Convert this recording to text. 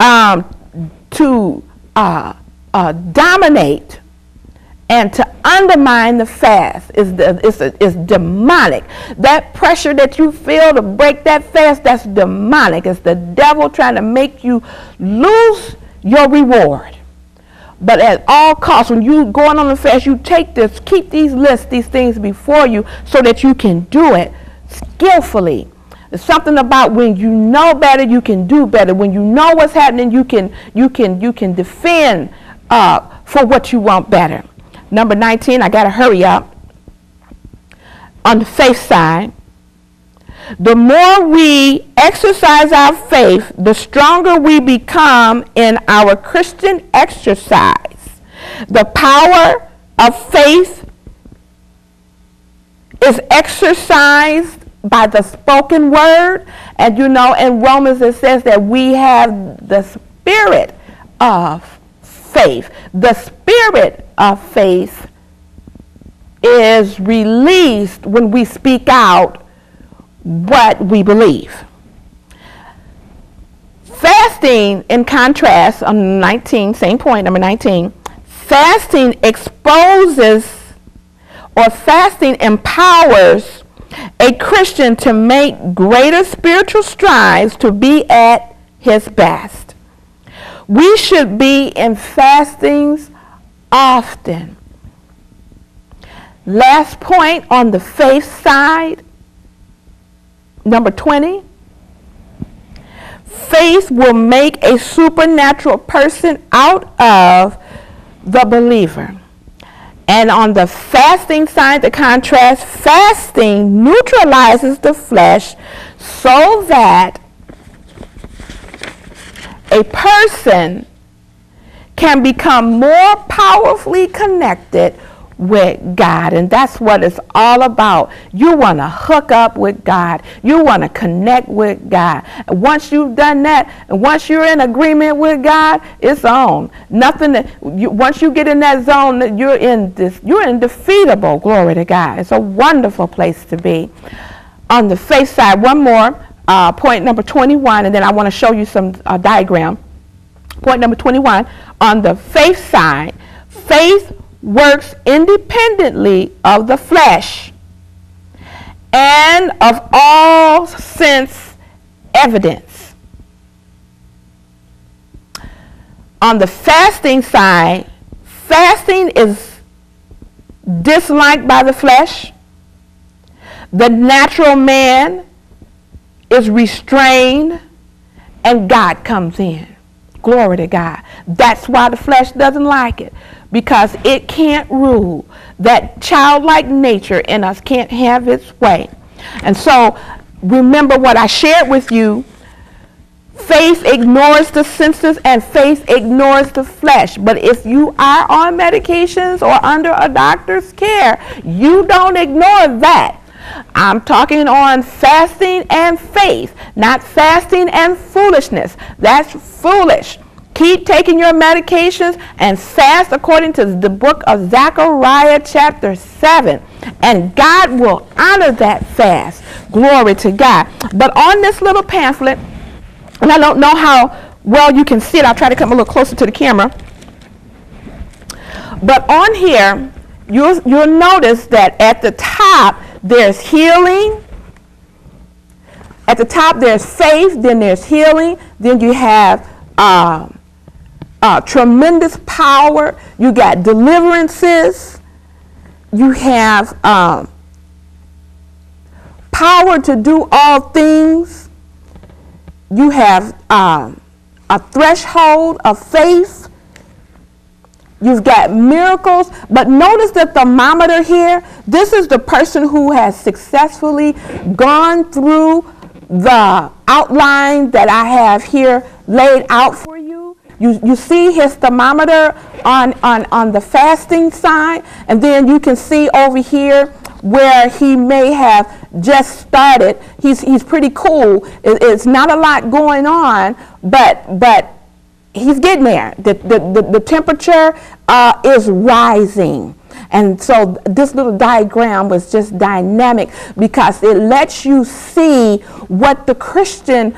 to dominate and to undermine the fast is demonic. That pressure that you feel to break that fast, that's demonic. It's the devil trying to make you lose your reward. But at all costs, when you going on the fast, you take this, keep these lists, these things before you so that you can do it skillfully. There's something about when you know better, you can do better. When you know what's happening, you can defend for what you want better. Number 19, I got to hurry up. On the faith side, the more we exercise our faith, the stronger we become in our Christian exercise. The power of faith is exercised by the spoken word. And you know, in Romans it says that we have the spirit of faith. The spirit of faith is released when we speak out what we believe. Fasting, in contrast, on 19, same point, number 19, fasting exposes, or fasting empowers a Christian to make greater spiritual strides to be at his best. We should be in fastings often. Last point on the faith side, number 20. Faith will make a supernatural person out of the believer. And on the fasting side, the contrast, fasting neutralizes the flesh so that a person can become more powerfully connected with God. And that's what it's all about. You want to hook up with God. You want to connect with God. And once you've done that, and once you're in agreement with God, it's on. Nothing that once you get in that zone, you're indefeatable. Glory to God. It's a wonderful place to be. On the faith side, one more, point number 21, and then I want to show you some diagram. Point number 21, on the faith side, faith works independently of the flesh and of all sense evidence. On the fasting side, fasting is disliked by the flesh. The natural man is restrained and God comes in. Glory to God. That's why the flesh doesn't like it, because it can't rule. That childlike nature in us can't have its way. And so remember what I shared with you. Faith ignores the senses and faith ignores the flesh. But if you are on medications or under a doctor's care, you don't ignore that. I'm talking on fasting and faith, not fasting and foolishness. That's foolish. Keep taking your medications and fast according to the book of Zechariah chapter 7. And God will honor that fast. Glory to God. But on this little pamphlet, and I don't know how well you can see it. I'll try to come a little closer to the camera. But on here, you'll notice that at the top, there's healing. At the top, there's faith. Then there's healing. Then you have tremendous power. You got deliverances. You have power to do all things. You have a threshold of faith. You've got miracles. But notice the thermometer here. This is the person who has successfully gone through the outline that I have here laid out for you. You see his thermometer on the fasting side. And then you can see over here where he may have just started. He's pretty cool. It's not a lot going on, but he's getting there. The temperature is rising. And so this little diagram was just dynamic because it lets you see what the Christian